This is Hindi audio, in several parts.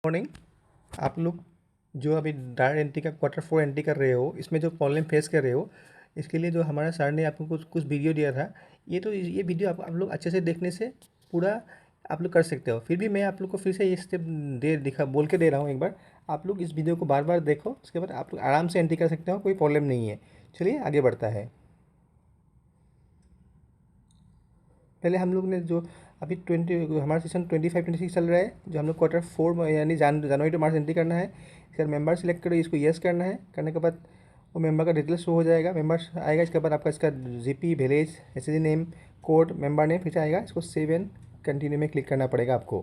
मॉर्निंग। आप लोग जो अभी डार एंट्री का Q4 एंट्री कर रहे हो, इसमें जो प्रॉब्लम फेस कर रहे हो, इसके लिए जो हमारा सर ने आपको कुछ कुछ वीडियो दिया था, ये वीडियो आप लोग अच्छे से देखने से पूरा आप लोग कर सकते हो। फिर भी मैं आप लोग को फिर से ये स्टेप दे दिखा बोल के दे रहा हूँ। एक बार आप लोग इस वीडियो को बार बार देखो, उसके बाद आप लोग आराम से एंट्री कर सकते हो, कोई प्रॉब्लम नहीं है। चलिए आगे बढ़ता है। पहले हम लोग ने जो अभी हमारा सेशन 25-26 चल रहा है, जो हम लोग Q4 में यानी जनवरी टू मार्च एंट्री करना है। इसका मेंबर सेलेक्ट करो, इसको यस करना है। करने के बाद वो मेंबर का डिटेल्स शो हो जाएगा, मेंबर आएगा। इसके बाद आपका इसका GP, village, SSG name, code, member name फिर से आएगा। इसको सेव एंड कंटिन्यू में क्लिक करना पड़ेगा आपको।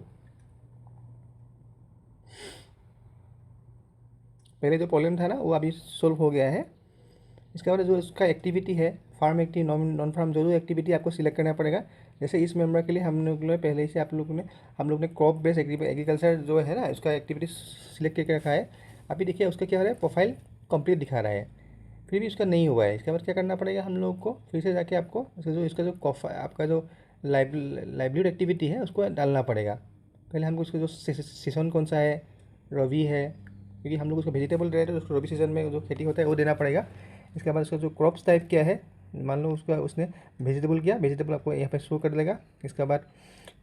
पहले जो प्रॉब्लम था ना, वो अभी सोल्व हो गया है। इसके बाद जो इसका एक्टिविटी है, फार्म एक्टिव, नॉन फार्म, जो एक्टिविटी आपको सिलेक्ट करना पड़ेगा। जैसे इस मेंबर के लिए हम लोग ने पहले से हम लोग ने क्रॉप बेस्ड एग्रीकल्चर जो है ना, उसका एक्टिविटी सिलेक्ट करके रखा है। अभी देखिए उसका क्या हो रहा है, प्रोफाइल कंप्लीट दिखा रहा है, फिर भी उसका नहीं हुआ है। इसके बाद क्या करना पड़ेगा हम लोग को, फिर से जाके आपको इसका जो आपका जो लाइवलीहुड एक्टिविटी है उसको डालना पड़ेगा। पहले हमको उसका जो सीजन कौन सा है, रवि है, क्योंकि हम लोग उसको वेजिटेबल दे रहे हैं तो उसको रबी सीजन में जो खेती होता है वो देना पड़ेगा। इसके बाद उसका जो क्रॉप्स टाइप क्या है, मान लो उसका उसने वेजिटेबल किया, वेजिटेबल आपको यहाँ पे शो कर देगा। इसके बाद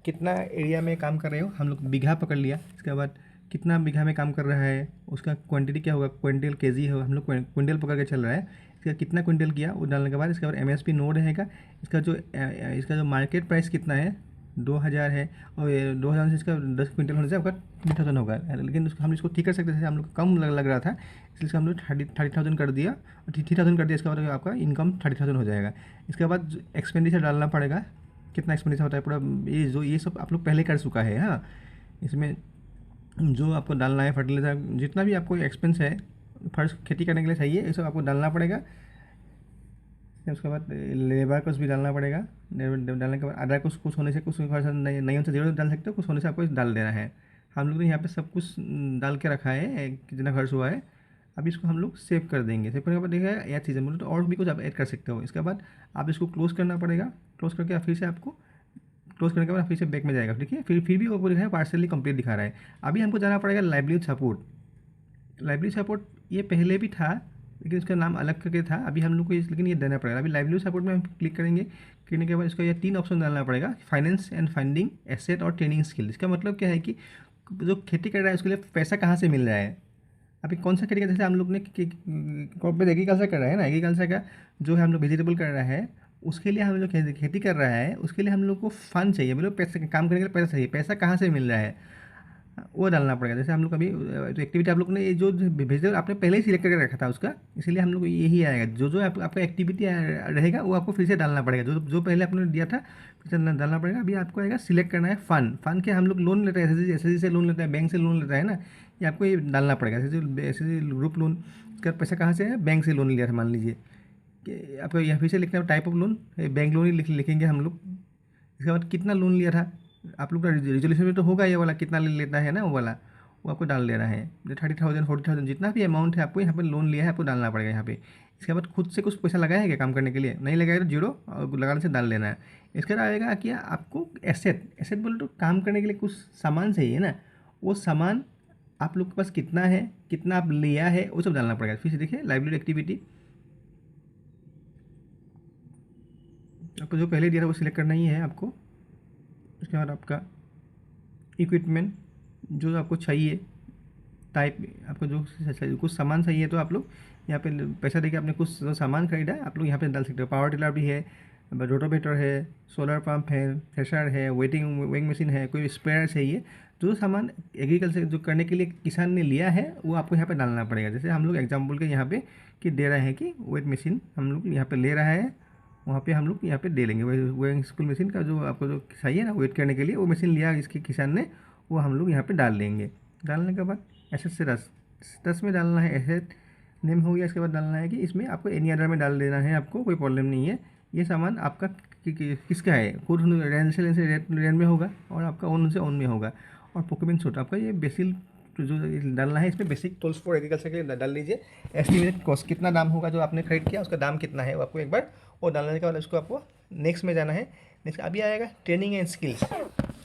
कितना एरिया में काम कर रहे हो, हम लोग बीघा पकड़ लिया। इसके बाद कितना बीघा में काम कर रहा है, उसका क्वांटिटी क्या होगा, क्विंटल केजी होगा, हम लोग क्विंटल पकड़ के चल रहा है। इसका कितना क्विंटल किया वो डालने के बाद इसके बाद एमएसपी नोड रहेगा। इसका जो मार्केट प्राइस कितना है 2000 है, और 2000 से इसका 10 क्विंटल होने से आपका 30,000 होगा। लेकिन हम इसको ठीक कर सकते थे, हम लोग कम लग रहा था, इसलिए हम लोग 30,000 कर दिया, और 30,000 कर दिया। इसके बाद आपका इनकम 30,000 हो जाएगा। इसके बाद एक्सपेंडिचर डालना पड़ेगा, कितना एक्सपेंडिचर होता है पूरा, ये सब आप लोग पहले कर चुका है। हाँ, इसमें जो आपको डालना है फर्टिलाइजर, जितना भी आपको एक्सपेंस है फर्स्ट खेती करने के लिए चाहिए, ये सब आपको डालना पड़ेगा। उसके बाद लेबर को भी डालना पड़ेगा। डालने के बाद अदर कुछ होने से, कुछ खर्च नहीं होने से जीरो डाल सकते हो, कुछ होने से आपको डाल देना है। हम लोग ने यहाँ पे सब कुछ डाल के रखा है कितना खर्च हुआ है। अभी इसको हम लोग सेव कर देंगे। सेव करने के बाद देखिए यह चीज़ें बोलो तो और भी कुछ आप ऐड कर सकते हो। इसके बाद आप इसको क्लोज करना पड़ेगा। क्लोज करके फिर से आपको क्लोज करने के बाद फिर से बैक में जाएगा। ठीक है, फिर भी वो दिखा है पार्सली कंप्लीट दिखा रहा है। अभी हमको जाना पड़ेगा लाइवलीहुड सपोर्ट। लाइवलीहुड सपोर्ट ये पहले भी था, लेकिन उसका नाम अलग करके था। अभी हम लोग को लेकिन ये देना पड़ेगा। अभी लाइवलीहुड सपोर्ट में हम क्लिक करेंगे। करने के बाद इसका ये 3 ऑप्शन डालना पड़ेगा, फाइनेंस एंड फंडिंग, एसेट और ट्रेनिंग स्किल। इसका मतलब क्या है कि जो खेती कर रहा है उसके लिए पैसा कहाँ से मिल रहा है। अभी कौन सा खेती का, जैसे हम लोग ने क्रॉप बेस्ड एग्रीकल्चर कर रहा है ना, एग्रीकल्चर का जो है हम लोग वेजिटेबल कर रहा है, उसके लिए हम लोग खेती कर रहा है, उसके लिए हम लोग को फंड चाहिए, मतलब पैसा, काम करने के लिए पैसा चाहिए। पैसा कहाँ से मिल रहा है वो डालना पड़ेगा। जैसे हम लोग अभी जो एक्टिविटी आप लोग ने ये जो भेजे आपने पहले ही सिलेक्ट करके रखा था उसका, इसीलिए हम लोग को यही आएगा। जो जो आपका एक्टिविटी रहेगा वो आपको फिर से डालना पड़ेगा, जो जो पहले आपने दिया था फिर से डालना पड़ेगा। अभी आपको आएगा सिलेक्ट करना है फंड के, हम लोग लोन लेते हैं, एसएसजी से लोन लेता है, बैंक से लोन लेता है ना, ये आपको ये डालना पड़ेगा। एसएसजी ग्रुप लोन का पैसा कहाँ से है, बैंक से लोन लिया था मान लीजिए कि आपको यहाँ फिर से लिखना है type of loan, bank loan ही लिखेंगे हम लोग। इसके बाद कितना लोन लिया था आप लोग का रिजोल्यूशन में तो होगा ये वाला, कितना ले लेता है ना वो वाला, वो आपको डाल देना है। 30,000 40,000 जितना भी अमाउंट है आपको यहाँ पे लोन लिया है आपको डालना पड़ेगा यहाँ पे। इसके बाद खुद से कुछ पैसा लगाया है क्या काम करने के लिए, नहीं लगाया तो जीरो, और लगाने से डाल देना है। इसके बाद आएगा कि आपको एसेट, एसेट बोले तो काम करने के लिए कुछ सामान चाहिए ना, वो सामान आप लोग के पास कितना है, कितना आप लिया है, वो सब डालना पड़ेगा। फिर से देखिए लाइवलीहुड एक्टिविटी, आपको जो पहले दिया था वो सिलेक्ट करना ही है आपको। उसके बाद आपका इक्विपमेंट जो आपको चाहिए, टाइप आपको जो कुछ सामान चाहिए तो आप लोग यहाँ पे पैसा देके आपने कुछ सामान खरीदा है, आप लोग यहाँ पे डाल सकते हो। पावर टिलर भी है, रोटोवेटर है, सोलर पंप है, थ्रेशर है, वेइंग मशीन है, कोई स्पेयर चाहिए, जो सामान एग्रीकल्चर जो करने के लिए किसान ने लिया है वो आपको यहाँ पे डालना पड़ेगा। जैसे हम लोग एग्जाम्पल के यहाँ पे कि दे रहे हैं कि वेट मशीन हम लोग यहाँ पे ले रहा है, वहाँ पे हम लोग यहाँ पे दे लेंगे। वेइंग स्कूल मशीन का जो आपको जो चाहिए ना वेट करने के लिए, वो मशीन लिया इसके किसान ने, वो हम लोग यहाँ पे डाल देंगे। डालने के बाद एसेट से रस में डालना है, एसेट नेम हो गया। इसके बाद डालना है कि इसमें आपको एनी अदर में डाल देना है, आपको कोई प्रॉब्लम नहीं है। ये सामान आपका किसका है, खुद रेंट से रेंट में होगा, और आपका ओन से ओन में होगा। और प्रोक्योरमेंट सूट आपका ये बेसिक जो डालना है, इसमें बेसिक टूल्स फॉर एग्रीकल्चर के लिए डाल लीजिए। एस्टिमेटेड कॉस्ट कितना दाम होगा, जो आपने खरीद किया उसका दाम कितना है वो आपको एक बार, और डालने के बाद उसको आपको नेक्स्ट में जाना है। नेक्स्ट अभी आएगा ट्रेनिंग एंड स्किल्स।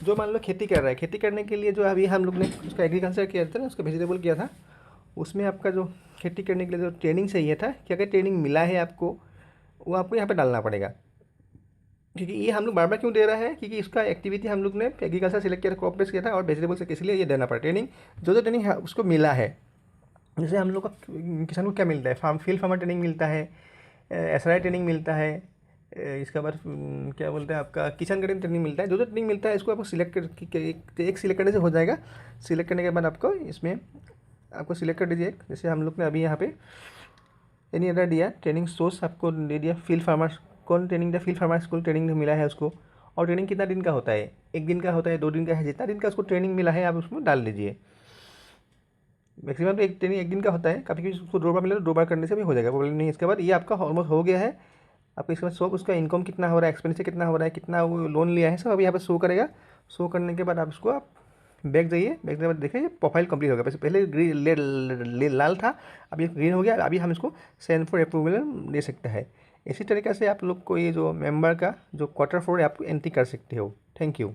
जो मान लो खेती कर रहा है, खेती करने के लिए जो अभी हम लोग ने उसका एग्रीकल्चर किया था ना, उसका वेजिटेबल किया था, उसमें आपका जो खेती करने के लिए जो ट्रेनिंग चाहिए था, क्या क्या ट्रेनिंग मिला है आपको, वो आपको यहाँ पे डालना पड़ेगा। क्योंकि ये हम लोग बार बार क्यों दे रहा है, क्योंकि इसका एक्टिविटी हम लोग ने एग्रीकल्चर सेलेक्ट किया था, क्रॉप बेस्ड किया था और वेजिटेबल से, इसलिए ये देना पड़ा ट्रेनिंग। जो जो ट्रेनिंग है उसको मिला है, जैसे हम लोग का किसान को क्या मिलता है, फील्ड फार्मर ट्रेनिंग मिलता है, एसआरआई ट्रेनिंग मिलता है, इसके बाद क्या बोलते हैं आपका किचन गार्डन ट्रेनिंग मिलता है। जो जो ट्रेनिंग मिलता है इसको आपको सिलेक्ट कर एक सिलेक्ट करने से हो जाएगा। सिलेक्ट करने के बाद आपको इसमें आपको सिलेक्ट कर दीजिए। जैसे हम लोग ने अभी यहाँ पे एनी अदर दिया, ट्रेनिंग सोर्स आपको दे दिया, फील्ड फार्मर, कौन ट्रेनिंग दिया, फील्ड फार्मर स्कूल ट्रेनिंग मिला है उसको। और ट्रेनिंग कितना दिन का होता है, 1 दिन का होता है, 2 दिन का है, जितना दिन का उसको ट्रेनिंग मिला है आप उसमें डाल दीजिए। मैक्सिमम तो एक ट्रेनिंग 1 दिन का होता है, कभी कभी उसको 2 बार मिले तो 2 बार करने से भी हो जाएगा, प्रॉब्लम नहीं। इसके बाद ये आपका ऑलमोस्ट हो गया है। आपको इसके बाद शो उसका इनकम कितना हो रहा है, एक्सपेंडिचर कितना हो रहा है, कितना वो लोन लिया है, सब अभी यहाँ पर शो करेगा। शो करने के बाद आप उसको आप बैक जाइए, बैक के बाद देखिए प्रोफाइल कंप्लीट हो गया। पहले ग्रीन लाल था, अभी ग्रीन हो गया। अभी हम इसको सेंड फॉर अप्रूवल दे सकते हैं। इसी तरीके से आप लोग को ये जो मेंबर का जो Q4 है आप एंट्री कर सकते हो। Thank you.